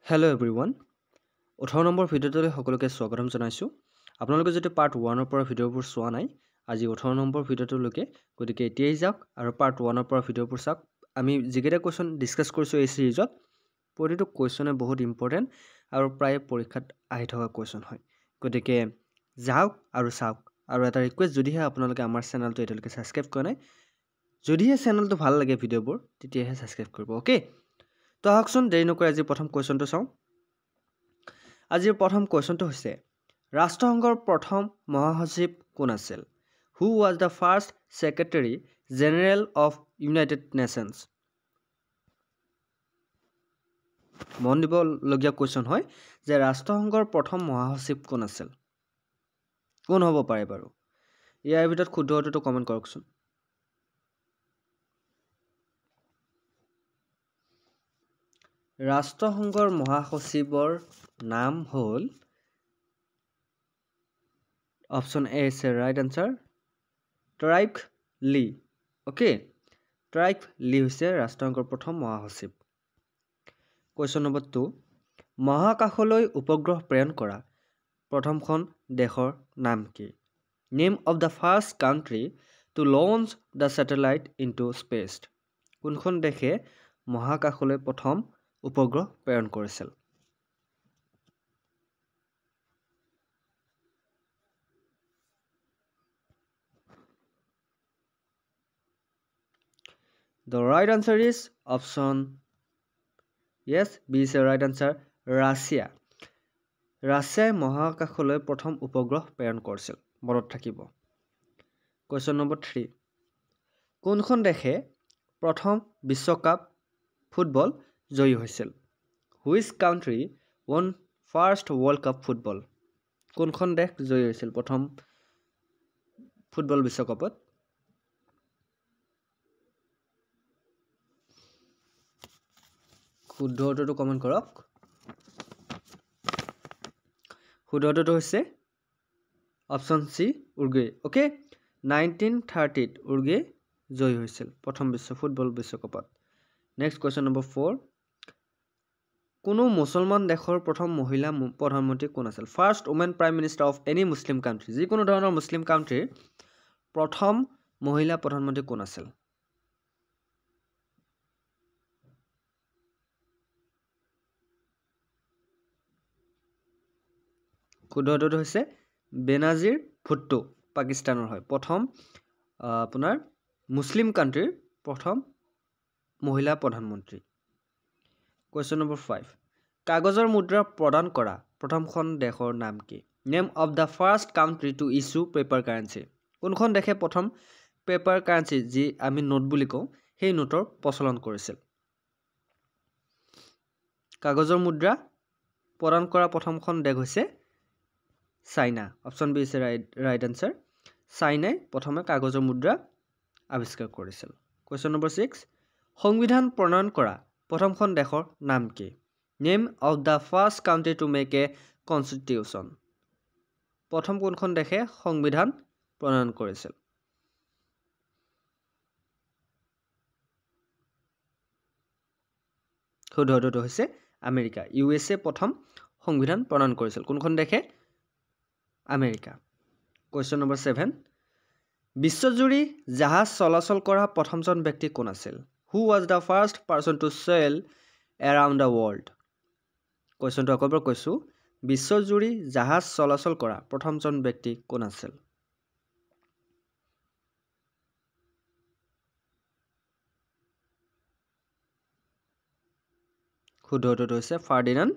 Hello everyone. 18 number ভিডিঅ'টোলৈ সকলোকে স্বাগতম জনাইছোঁ। আপোনালোকে যদি পাৰ্ট 1 ৰ পৰা ভিডিঅ'বোৰ চোৱা নাই, আজি 18 নম্বৰ ভিডিঅ'টোলৈকে, গতিকে এতিয়াই যাওক আৰু পাৰ্ট 1 ৰ পৰা ভিডিঅ'বোৰ চাওক। আমি যিকেইটা কোৱেশ্যন ডিছকাছ কৰিছোঁ এই সিৰিজত, প্ৰতিটো কোৱেশ্যনে বহুত ইম্পৰ্টেণ্ট আৰু প্ৰায় পৰীক্ষাত আহি থকা কোৱেশ্যন হয়। গতিকে যাওক আৰু চাওক। আৰু এটা ৰিকুৱেষ্ট, যদিহে আপোনালোকে আমাৰ চেনেলটো এতিয়ালৈকে ছাবস্ক্ৰাইব কৰা নাই, যদিহে চেনেলটো ভাল লাগে ভিডিঅ'বোৰ, তেতিয়াহে ছাবস্ক্ৰাইব কৰিব। অ'কে, তো আহকচোন দেৰি নকৰি আজি প্ৰথম কুৱেশ্যনটো চাওঁ। আজিৰ প্ৰথম কুৱেশ্যনটো হৈছে, ৰাষ্ট্ৰসংঘৰ প্ৰথম মহাসচিব কোন আছিল? Who was the first secretary general of United nations? মন দিবলগীয়া কুৱেশ্যন হয় যে ৰাষ্ট্ৰসংঘৰ প্ৰথম মহাসচিব কোন আছিল? কোন হ'ব পাৰে বাৰু? ইয়াৰ ভিতৰত শুদ্ধ উত্তৰটো কমেণ্ট কৰকচোন। ৰাষ্ট্ৰসংঘৰ মহাসচিবৰ নাম হ'ল, অপশ্যন এ আছে ৰাইট আনচাৰ, ট্ৰাইক লি। অ'কে, ট্ৰাইক লি হৈছে ৰাষ্ট্ৰসংঘৰ প্ৰথম মহাসচিব। কুৱেশ্যন নম্বৰ 2, মহাকাশলৈ উপগ্ৰহ প্ৰেৰণ কৰা প্ৰথমখন দেশৰ নাম কি? Name of the first country to launch the satellite into space. কোনখন দেশে মহাকাশলৈ প্ৰথম উপগ্ৰহ প্ৰেৰণ কৰিছিল? The right answer is option yes, B is the right answer, Russia. ৰাছিয়াই মহাকাশলৈ প্ৰথম উপগ্ৰহ প্ৰেৰণ কৰিছিল, মনত থাকিব। কুৱেশ্যন নম্বৰ 3, কোনখন দেশে প্ৰথম বিশ্বকাপ ফুটবল জয়ী হৈছিল? Which country won first world cup football? কোনখন দেশ জয়ী হৈছিল প্ৰথম ফুটবল বিশ্বকাপত? শুদ্ধ উত্তৰটো কমেণ্ট কৰক। শুদ্ধ উত্তৰটো হৈছে অপশ্যন চি, উৰুগুৱে। অ'কে, 1930 উৰুগুৱে জয়ী হৈছিল প্ৰথম ফুটবল বিশ্বকাপত। নেক্সট কুৱেশ্যন নম্বৰ 4, কোনো মুছলমান দেশৰ প্ৰথম মহিলা প্ৰধানমন্ত্ৰী কোন আছিল? First women prime minister of any Muslim country. যিকোনো ধৰণৰ মুছলিম কাণ্ট্ৰিৰ প্ৰথম মহিলা প্ৰধানমন্ত্ৰী কোন আছিল? শুদ্ধ উত্তৰটো হৈছে বেনাজিৰ ভুট্টো, পাকিস্তানৰ হয়। প্ৰথম আপোনাৰ মুছলিম কাণ্ট্ৰিৰ প্ৰথম মহিলা প্ৰধানমন্ত্ৰী। কুৱেশ্যন নম্বৰ 5, কাগজৰ মুদ্ৰা প্ৰদান কৰা প্ৰথমখন দেশৰ নাম কি? Name of the first country to issue paper currency. কোনখন দেশে প্ৰথম পেপাৰ কাৰেঞ্চি, যি আমি নোট বুলি কওঁ, সেই নোটৰ প্ৰচলন কৰিছিল? কাগজৰ মুদ্ৰা প্ৰদান কৰা প্ৰথমখন দেশ হৈছে চাইনা। অপশ্যন বি হৈছে ৰাইট আনচাৰ। চাইনাই প্ৰথমে কাগজৰ মুদ্ৰা আৱিষ্কাৰ কৰিছিল। কুৱেশ্যন নম্বৰ 6, সংবিধান প্ৰণয়ন কৰা প্ৰথমখন দেশৰ নাম কি? Name of the first country to make a constitution. প্ৰথম কোনখন দেশে সংবিধান প্ৰণয়ন কৰিছিল? শুদ্ধ উত্তৰটো হৈছে আমেৰিকা। USA প্ৰথম সংবিধান প্ৰণয়ন কৰিছিল। কোনখন দেশে? আমেৰিকা। কুৱেশ্যন নম্বৰ 7, বিশ্বজুৰি জাহাজ চলাচল কৰা প্ৰথমজন ব্যক্তি কোন আছিল? Who was the first person to sail around the world? কুৱেশ্যনটো আকৌ এবাৰ কৈছোঁ, বিশ্বজুৰি জাহাজ চলাচল কৰা প্ৰথমজন ব্যক্তি কোন আছিল? শুদ্ধ উত্তৰটো হৈছে Ferdinand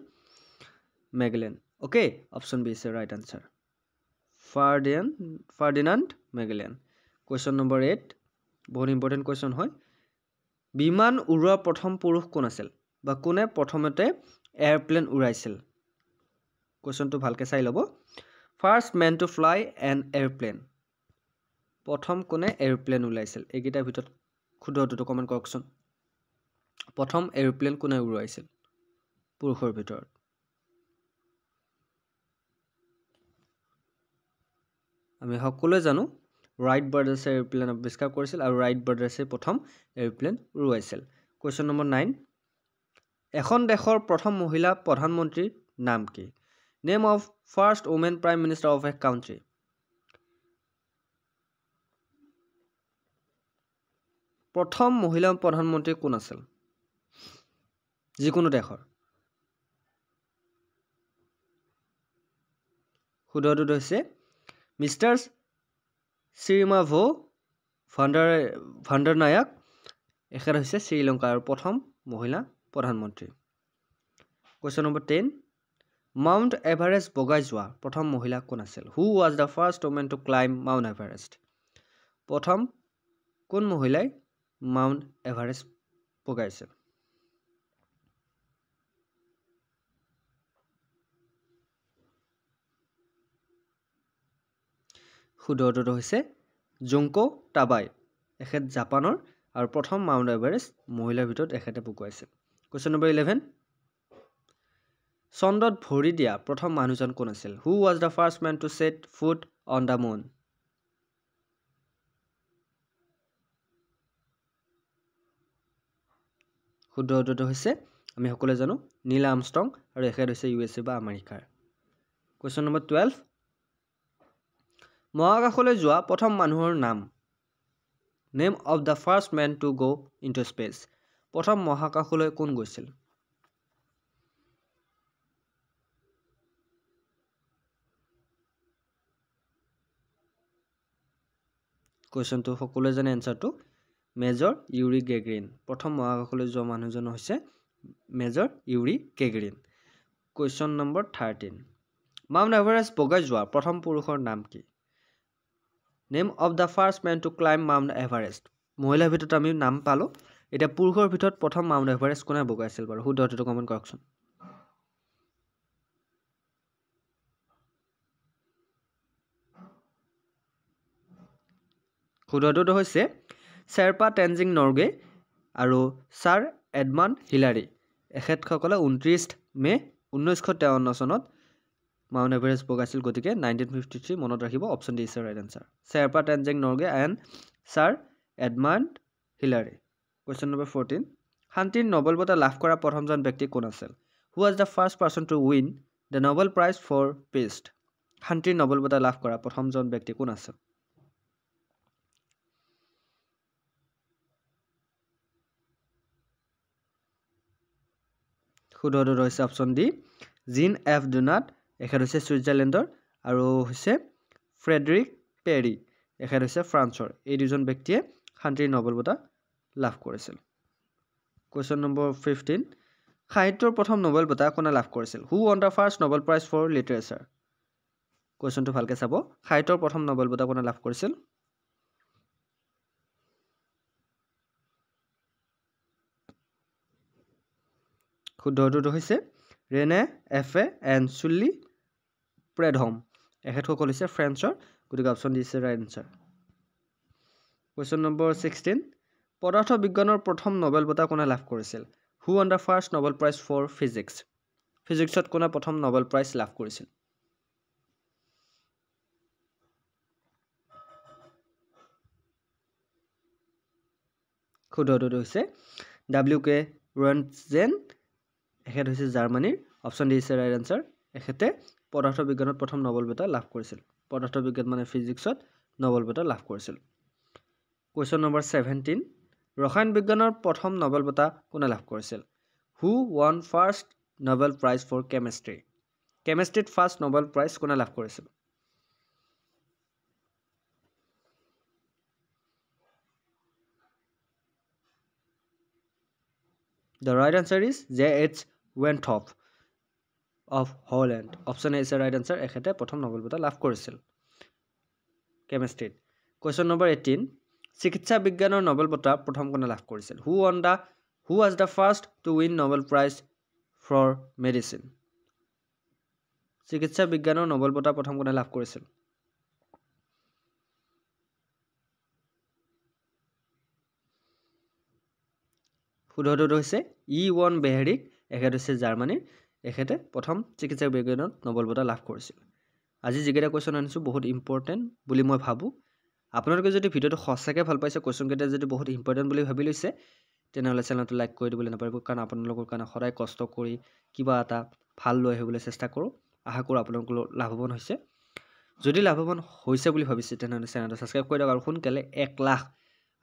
Magellan. Okay, option B is right answer, Ferdinand Magellan. Question number 8, বহুত ইম্পৰ্টেণ্ট কুৱেশ্যন হয়। বিমান উৰোৱা প্ৰথম পুৰুষ কোন আছিল, বা কোনে প্ৰথমতে এয়াৰপ্লেন উৰাইছিল? কুৱেশ্যনটো ভালকৈ চাই ল'ব। First man to fly an airplane. প্ৰথম কোনে এয়াৰপ্লেন উলাইছিল? এইকেইটাৰ ভিতৰত শুদ্ধ উত্তৰটো কমেণ্ট কৰকচোন। প্ৰথম এয়াৰপ্লেন কোনে উৰুৱাইছিল পুৰুষৰ ভিতৰত? আমি সকলোৱে জানো ৰাইট ব্ৰাদাৰ্ছে এয়াৰপ্লেন আৱিষ্কাৰ কৰিছিল আৰু ৰাইট ব্ৰাদাৰ্ছে প্ৰথম এয়াৰপ্লেন উৰুৱাইছিল। কুৱেশ্যন নম্বৰ 9, এখন দেশৰ প্ৰথম মহিলা প্ৰধানমন্ত্ৰীৰ নাম কি? Name of first women prime minister of A country. প্ৰথম মহিলা প্ৰধানমন্ত্ৰী কোন আছিল যিকোনো দেশৰ? শুদ্ধটো হৈছে মিষ্টাৰ শ্ৰীমাভো ভাণ্ডাৰনায়ক। এখেত হৈছে শ্ৰীলংকাৰ প্ৰথম মহিলা প্ৰধানমন্ত্ৰী। কুৱেশ্যন নম্বৰ 10, মাউণ্ট এভাৰেষ্ট বগাই যোৱা প্ৰথম মহিলা কোন আছিল? Who was the first women two climb Mount Everest? প্ৰথম কোন মহিলাই মাউণ্ট এভাৰেষ্ট বগাইছিল? শুদ্ধটো হৈছে জুংকো টাবাই। এখেত জাপানৰ আৰু প্ৰথম মাউণ্ট এভাৰেষ্ট মহিলাৰ ভিতৰত এখেতে বগোৱাইছিল। কুৱেশ্যন নম্বৰ 11, চন্দ্ৰত ভৰি দিয়া প্ৰথম মানুহজন কোন আছিল? Who was the first man to set foot on the moon? শুদ্ধটো হৈছে আমি সকলোৱে জানো নীল আৰ্মষ্ট্ৰং, আৰু এখেত হৈছে USA বা আমেৰিকাৰ। কুৱেশ্যন নম্বৰ 12, মহাকাশলৈ যোৱা প্ৰথম মানুহৰ নাম। Name of the first man to go' into space. প্ৰথম মহাকাশলৈ কোন গৈছিল? কুৱেশ্যনটো সকলোৱে জানে এনচাৰটো মেজৰ ইউৰি গেগৰিন। প্ৰথম মহাকাশলৈ যোৱা মানুহজন হৈছে major Yuri Gagarin. Question number 13, Mount Everest বগাই যোৱা প্ৰথম পুৰুষৰ নাম কি? Name of the first man to climb Mount Everest. মহিলাৰ ভিতৰত আমি নাম পালোঁ, এতিয়া পুৰুষৰ ভিতৰত প্ৰথম মাউণ্ট এভাৰেষ্ট কোনে বগাইছিল বাৰু? শুদ্ধটো কমেণ্ট কৰকচোন। শুদ্ধটো হৈছে শ্বেৰপা টেনজিং নৰ্গে আৰু ছাৰ এডমাণ্ড হিলাৰী। এখেতসকলে 29 মে 1953 চনত মাউণ্ট এভাৰেষ্ট বগাইছিল, গতিকে 1953 মনত ৰাখিব। Option D is the right answer, Sherpa Tenzing Norgay and sir Edmund Hillary. Question number 14, শান্তিৰ নোবেল বঁটা লাভ কৰা প্ৰথমজন ব্যক্তি কোন আছিল? Who was the first person to win the Nobel prize for peace? শান্তিৰ নোবেল বঁটা লাভ কৰা প্ৰথমজন ব্যক্তি কোন আছিল? শুদ্ধটো হৈছে অপশ্যন ডি জিন এফ ডোনাল্ড। এখেত হৈছে ছুইজাৰলেণ্ডৰ, আৰু হৈছে ফ্ৰেডৰিক পেৰী। এখেত হৈছে ফ্ৰান্সৰ। এই দুজন ব্যক্তিয়ে শান্তিৰ নোবেল বঁটা লাভ কৰিছিল। কুৱেশ্যন নম্বৰ 15, সাহিত্যৰ প্ৰথম নোবেল বঁটা কোনে লাভ কৰিছিল? Who won the first Nobel prize for literature? কুৱেশ্যনটো ভালকৈ চাব, সাহিত্যৰ প্ৰথম নোবেল বঁটা কোনে লাভ কৰিছিল? শুদ্ধটো হৈছে ৰেনে এফে এনচুলি প্ৰেডহম। এখেতসকল হৈছে ফ্ৰেন্সৰ, গতিকে option D is the right answer. Question number 16, পদাৰ্থ বিজ্ঞানৰ প্ৰথম নোবেল বঁটা কোনে লাভ কৰিছিল? Who won the first Nobel prize for physics? ফিজিক্সত কোনে প্ৰথম নোবেল প্ৰাইজ লাভ কৰিছিল? শুদ্ধটো হৈছে WK ৰণ্টজেন। এখেত হৈছে জাৰ্মানীৰ। Option D is the right answer. এখেতে পদাৰ্থ বিজ্ঞানত প্ৰথম নোবেল বঁটা লাভ কৰিছিল। পদাৰ্থ বিজ্ঞান মানে ফিজিক্সত নোবেল বঁটা লাভ কৰিছিল। কুৱেশ্যন নম্বৰ 17, ৰসায়ন বিজ্ঞানৰ প্ৰথম নোবেল বঁটা কোনে লাভ কৰিছিল? Who won first Nobel prize for chemistry? কেমেষ্ট্ৰিত ফাৰ্ষ্ট নোবেল প্ৰাইজ কোনে লাভ কৰিছিল? The right answer is J.H. Wenthoff of Holland. Option A is the right answer. এখেতে প্ৰথম নোবেল বঁটা লাভ কৰিছিল কেমেষ্ট্ৰিত। কুৱেশ্যন নম্বৰ 18, চিকিৎসা বিজ্ঞানৰ নোবেল বঁটা প্ৰথম কোনে লাভ কৰিছিল? Who was the first to win Nobel prize for medicine? চিকিৎসা বিজ্ঞানৰ নোবেল বঁটা প্ৰথম কোনে লাভ কৰিছিল? শুদ্ধটো হৈছে ইৱন বেহেৰিক। এখেত হৈছে জাৰ্মানীৰ। এখেতে প্ৰথম চিকিৎসা বিজ্ঞানত নোবেল বঁটা লাভ কৰিছিল। আজি যিকেইটা কুৱেশ্যন আনিছোঁ বহুত ইম্পৰ্টেণ্ট বুলি মই ভাবোঁ। আপোনালোকে যদি ভিডিঅ'টো সঁচাকৈ ভাল পাইছে, কুৱেশ্যনকেইটা যদি বহুত ইম্পৰ্টেণ্ট বুলি ভাবি লৈছে, তেনেহ'লে চেনেলটো লাইক কৰি দিবলৈ নাপাহৰিব, কাৰণ আপোনালোকৰ কাৰণে সদায় কষ্ট কৰি কিবা এটা ভাল লৈ আহিবলৈ চেষ্টা কৰোঁ। আশা কৰোঁ আপোনালোকৰ লাভৱান হৈছে। যদি লাভৱান হৈছে বুলি ভাবিছে তেনেহ'লে চেনেলটো ছাবস্ক্ৰাইব কৰি দিয়ক আৰু সোনকালে 1 লাখ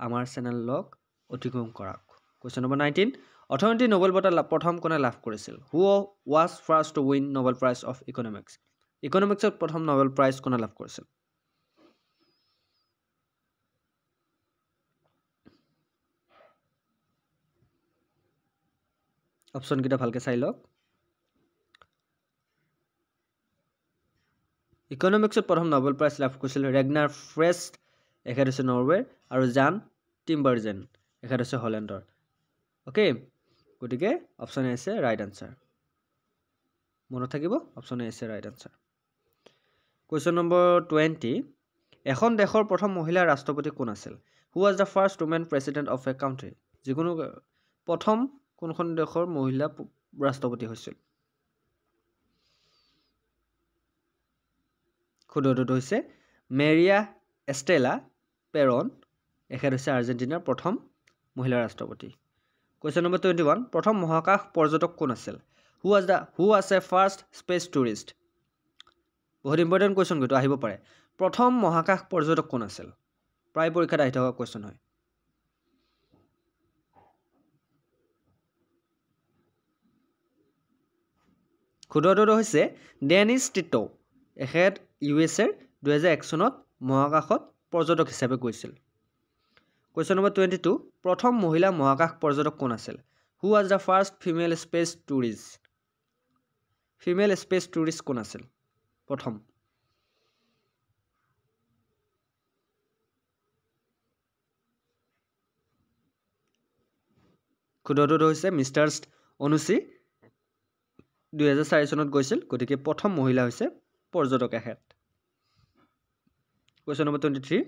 আমাৰ চেনেলক অতিক্ৰম কৰক। কুৱেশ্যন নম্বৰ 19, অৰ্থনীতি নোবেল বঁটা প্ৰথম কোনে লাভ কৰিছিল? Who was first to win Nobel prize of economics? ইকনমিক্সত প্ৰথম নোবেল প্ৰাইজ কোনে লাভ কৰিছিল? অপশ্যনকেইটা ভালকৈ চাই লওক। ইকনমিক্সত প্ৰথম নোবেল প্ৰাইজ লাভ কৰিছিল ৰেগনাৰ ফ্ৰেষ্ট, এখেত হৈছে নৰৱেৰ, আৰু জান টিম্বাৰজেন, এখেত হৈছে হলেণ্ডৰ। অ'কে, গতিকে অপশ্যন এ আছে ৰাইট আনচাৰ। মনত থাকিব, অপশ্যন এ আছে ৰাইট আনচাৰ। কুৱেশ্যন নম্বৰ 20, এখন দেশৰ প্ৰথম মহিলা ৰাষ্ট্ৰপতি কোন আছিল? Who was the first woman president of a country? যিকোনো প্ৰথম কোনখন দেশৰ মহিলা ৰাষ্ট্ৰপতি হৈছিল? শুদ্ধটো হৈছে মেৰিয়া এষ্টেলা পেৰন, এখেত হৈছে আৰ্জেণ্টিনাৰ প্ৰথম মহিলা ৰাষ্ট্ৰপতি। কুৱেশ্যন নম্বৰ 21, প্ৰথম মহাকাশ পৰ্যটক কোন আছিল? Who was a first space tourist? বহুত ইম্পৰ্টেণ্ট কুৱেশ্যন, কিন্তু আহিব পাৰে। প্ৰথম মহাকাশ পৰ্যটক কোন আছিল? প্ৰায় পৰীক্ষাত আহি থকা কুৱেশ্যন হয়। শুদ্ধটো হৈছে ডেনিছ টিটো, এখেত USA-ৰ 2001 চনত মহাকাশত পৰ্যটক হিচাপে গৈছিল। কুৱেশ্যন নম্বৰ 22, প্ৰথম মহিলা মহাকাশ পৰ্যটক কোন আছিল? Who was the first female space tourist? Female space tourist কোন আছিল প্ৰথম? শুদ্ধটো হৈছে মিষ্টাৰ অনুচি, 2004 চনত গৈছিল, গতিকে প্ৰথম মহিলা হৈছে পৰ্যটক এখেত। কুৱেশ্যন নম্বৰ 23,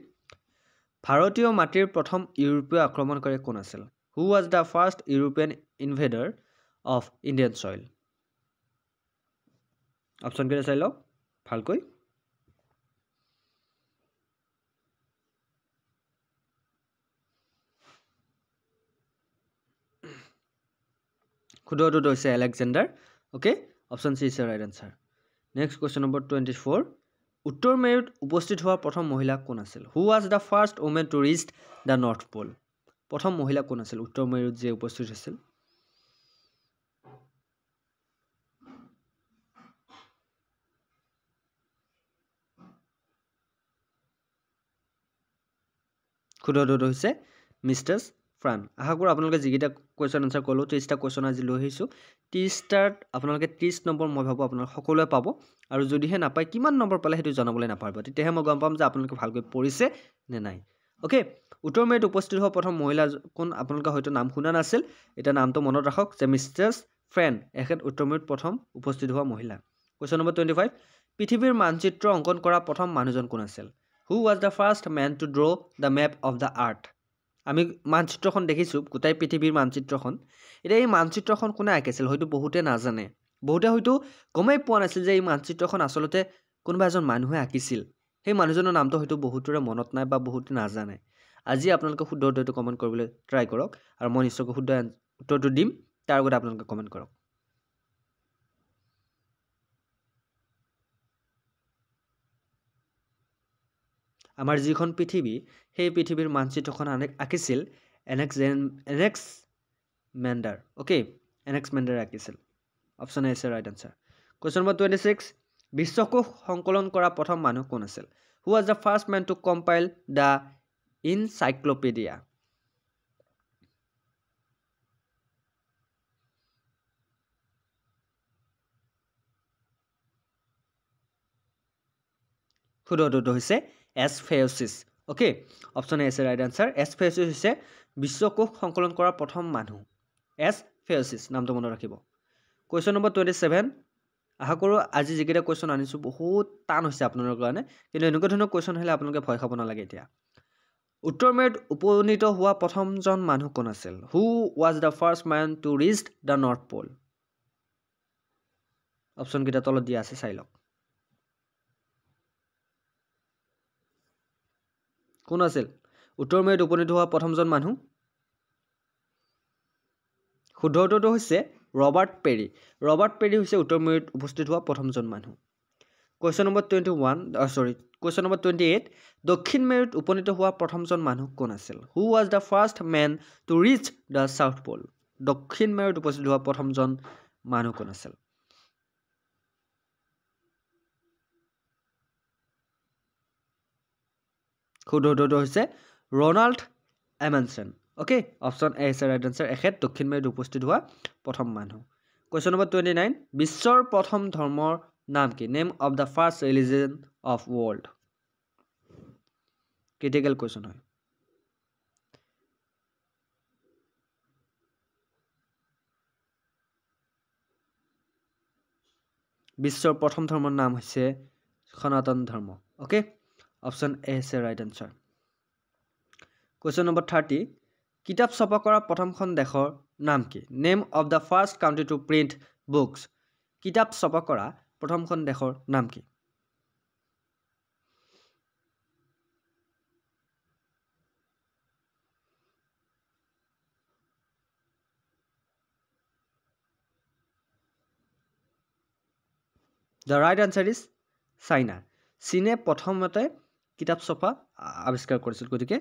ভাৰতীয় মাটিৰ প্ৰথম ইউৰোপীয় আক্ৰমণকাৰী কোন আছিল? Who was the first European invader of Indian soil? অপশ্যনকেইটা চাই লওক ভালকৈ। শুদ্ধটো হৈছে Alexander. Okay, option C is right answer. Next question number 24, উত্তৰ মেৰুত উপস্থিত হোৱা প্ৰথম মহিলা কোন আছিল? Who was the first woman to reach the north pole? প্ৰথম মহিলা কোন আছিল উত্তৰ মেৰুত যে উপস্থিত হৈছিল? শুদ্ধটো হৈছে মিষ্টাৰ ফ্ৰান। আশা কৰোঁ আপোনালোকে যিকেইটা কুৱেশ্যন আনচাৰ ক'লোঁ, 30টা কুৱেশ্যন আজি লৈ আহিছোঁ, 30টাত আপোনালোকে 30 নম্বৰ মই ভাবোঁ আপোনালোকে সকলোৱে পাব। আৰু যদিহে নাপায়, কিমান নম্বৰ পালে সেইটো জনাবলৈ নাপাহৰিব, তেতিয়াহে মই গম পাম যে আপোনালোকে ভালকৈ পঢ়িছে নে নাই। অ'কে, উত্তৰ মেৰুত উপস্থিত হোৱা প্ৰথম মহিলা কোন? আপোনালোকে হয়তো নাম শুনা নাছিল, এতিয়া নামটো মনত ৰাখক যে মিষ্টাৰ ফ্ৰেন, এখেত উত্তৰ মেৰুত প্ৰথম উপস্থিত হোৱা মহিলা। কুৱেশ্যন নম্বৰ 25, পৃথিৱীৰ মানচিত্ৰ অংকন কৰা প্ৰথম মানুহজন কোন আছিল? Who was the first man to draw the map of the earth? আমি মানচিত্ৰখন দেখিছোঁ, গোটেই পৃথিৱীৰ মানচিত্ৰখন। এতিয়া এই মানচিত্ৰখন কোনে আঁকিছিল? হয়তো বহুতে নাজানে, বহুতে হয়তো গমেই পোৱা নাছিল যে এই মানচিত্ৰখন আচলতে কোনোবা এজন মানুহে আঁকিছিল। সেই মানুহজনৰ নামটো হয়তো বহুতৰে মনত নাই বা বহুতে নাজানে। আজি আপোনালোকে শুদ্ধ উত্তৰটো কমেণ্ট কৰিবলৈ ট্ৰাই কৰক, আৰু মই নিশ্চয়কৈ শুদ্ধ উত্তৰটো দিম, তাৰ আগতে আপোনালোকে কমেণ্ট কৰক। আমাৰ যিখন পৃথিৱী, সেই পৃথিৱীৰ মানচিত্ৰখন আঁকিছিল এনেক্সমেণ্ডাৰ। অ'কে, এনেক্সমেণ্ডাৰে আঁকিছিল। অপশ্যন এ আছে ৰাইট আনচাৰ। কুৱেশ্যন নম্বৰ 26, বিশ্বকোষ সংকলন কৰা প্ৰথম মানুহ কোন আছিল? Who was the first man to compile the encyclopedia? শুদ্ধটো হৈছে এছ ফেয়চিছ। অ'কে, অপশ্যন এ আছে ৰাইট আনচাৰ। এছ ফেয়চিছ হৈছে বিশ্বকোষ সংকলন কৰা প্ৰথম মানুহ। এছ ফেয়চিছ নামটো মনত ৰাখিব। কুৱেশ্যন নম্বৰ 27, আশা কৰোঁ আজি যিকেইটা কুৱেশ্যন আনিছোঁ বহুত টান হৈছে আপোনালোকৰ কাৰণে, কিন্তু এনেকুৱা ধৰণৰ কুৱেশ্যন হ'লে আপোনালোকে ভয় খাব নালাগে। এতিয়া উত্তৰ মেৰুত উপনীত হোৱা প্ৰথমজন মানুহ কোন আছিল? Who was the first man to reach the north pole? অপশ্যনকেইটা তলত দিয়া আছে, চাই লওক। কোন আছিল উত্তৰ মেৰুত উপনীত হোৱা প্ৰথমজন মানুহ? শুদ্ধ উত্তৰটো হৈছে ৰবাৰ্ট পেৰী। ৰবাৰ্ট পেৰী হৈছে উত্তৰ মেৰুত উপস্থিত হোৱা প্ৰথমজন মানুহ। কুৱেশ্যন নম্বৰ 28 দক্ষিণ মেৰুত উপনীত হোৱা প্ৰথমজন মানুহ কোন আছিল? Who was the first man to reach the south pole? দক্ষিণ মেৰুত উপস্থিত হোৱা প্ৰথমজন মানুহ কোন আছিল? শুদ্ধ উত্তৰটো হৈছে ৰনাল্ড এমনছন। অ'কে, অপশ্যন এ হৈছে ৰাইট আনচাৰ। এখেত দক্ষিণ মেৰুত উপস্থিত হোৱা প্ৰথম মানুহ। কুৱেশ্যন নম্বৰ 29 বিশ্বৰ প্ৰথম ধৰ্মৰ নাম কি? Name of the first religion of world. Critical question হয়। বিশ্বৰ প্ৰথম ধৰ্মৰ নাম হৈছে সনাতন ধৰ্ম। অ'কে, অপশ্যন এ হৈছে ৰাইট আনচাৰ। কুৱেশ্যন নম্বৰ 30 কিতাপ ছপা কৰা প্ৰথমখন দেশৰ নাম কি? Name of the first country to print books. কিতাপ ছপা কৰা প্ৰথমখন দেশৰ নাম কি? The right answer is China. চীনে প্ৰথমতে কিতাপ ছপা আৱিষ্কাৰ কৰিছিল, গতিকে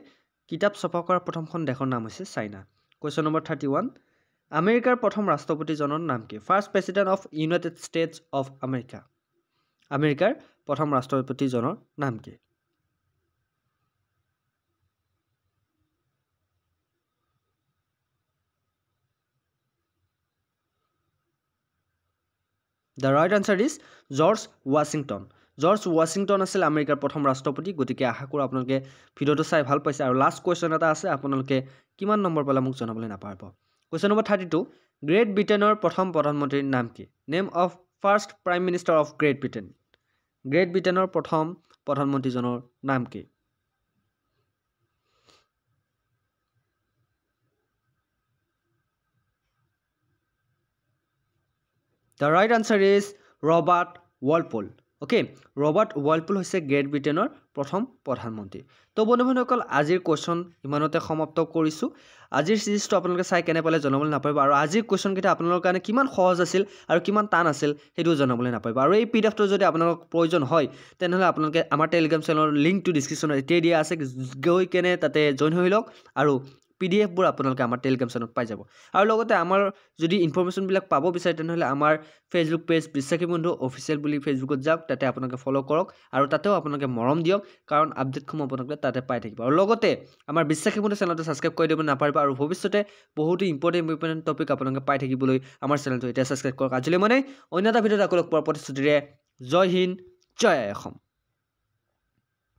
কিতাপ ছপা কৰা প্ৰথমখন দেশৰ নাম হৈছে চাইনা। কুৱেশ্যন নম্বৰ 31 আমেৰিকাৰ প্ৰথম ৰাষ্ট্ৰপতিজনৰ নাম কি? First president of United states of America. আমেৰিকাৰ প্ৰথম ৰাষ্ট্ৰপতিজনৰ নাম কি? The right answer is George Washington. George Washington আছিল আমেৰিকাৰ প্ৰথম ৰাষ্ট্ৰপতি। গতিকে আশা কৰোঁ আপোনালোকে ভিডিঅ'টো চাই ভাল পাইছে। আৰু লাষ্ট কুৱেশ্যন এটা আছে, আপোনালোকে কিমান নম্বৰ পালে মোক জনাবলৈ নাপাহৰিব। কুৱেশ্যন নম্বৰ 32 গ্ৰেট ব্ৰিটেইনৰ প্ৰথম প্ৰধানমন্ত্ৰীৰ নাম কি? Name of first prime minister of Great Britain. Great ব্ৰিটেইনৰ প্ৰথম প্ৰধানমন্ত্ৰীজনৰ নাম কি? The right answer is Robert Walpole. Okay, Robert Walpole হৈছে গ্ৰেট ব্ৰিটেইনৰ প্ৰথম প্ৰধানমন্ত্ৰী। তো বন্ধুসকল, আজিৰ কুৱেশ্যন ইমানতে সমাপ্ত কৰিছোঁ। আজিৰ চিৰিজটো আপোনালোকে চাই কেনে পালে জনাবলৈ নাপাহৰিব। আৰু আজিৰ কুৱেশ্যনকেইটা আপোনালোকৰ কাৰণে কিমান সহজ আছিল আৰু কিমান টান আছিল সেইটোও জনাবলৈ নাপাহৰিব। আৰু এই PDF-টো যদি আপোনালোকক প্ৰয়োজন হয় তেনেহ'লে আপোনালোকে আমাৰ টেলিগ্ৰাম চেনেলৰ লিংকটো ডিছক্ৰিপশ্যনত এতিয়াই দিয়া আছে, গৈ কেনে তাতে জইন হৈ লওক আৰু PDF-বোৰ আপোনালোকে আমাৰ টেলিগ্ৰাম চেনেলত পাই যাব। আৰু লগতে আমাৰ যদি ইনফৰমেশ্যনবিলাক পাব বিচাৰে তেনেহ'লে আমাৰ ফেচবুক পেজ বিশ্বাসী বন্ধু অফিচিয়েল বুলি ফেচবুকত যাওক, তাতে আপোনালোকে ফ'ল' কৰক আৰু তাতেও আপোনালোকে মৰম দিয়ক, কাৰণ আপডেটসমূহ আপোনালোকে তাতে পাই থাকিব। আৰু লগতে আমাৰ বিশ্বাসী বন্ধু চেনেলটো ছাবস্ক্ৰাইব কৰি দিব নাপাহৰিব। আৰু ভৱিষ্যতে বহুতো ইম্পৰ্টেণ্ট টপিক আপোনালোকে পাই থাকিবলৈ আমাৰ চেনেলটো এতিয়া ছাবস্ক্ৰাইব কৰক। আজিলৈ মানে অন্য এটা ভিডিঅ'ত আকৌ লগ পোৱাৰ প্ৰতিশ্ৰুতিৰে জয় হিন্দ, জয় অসম।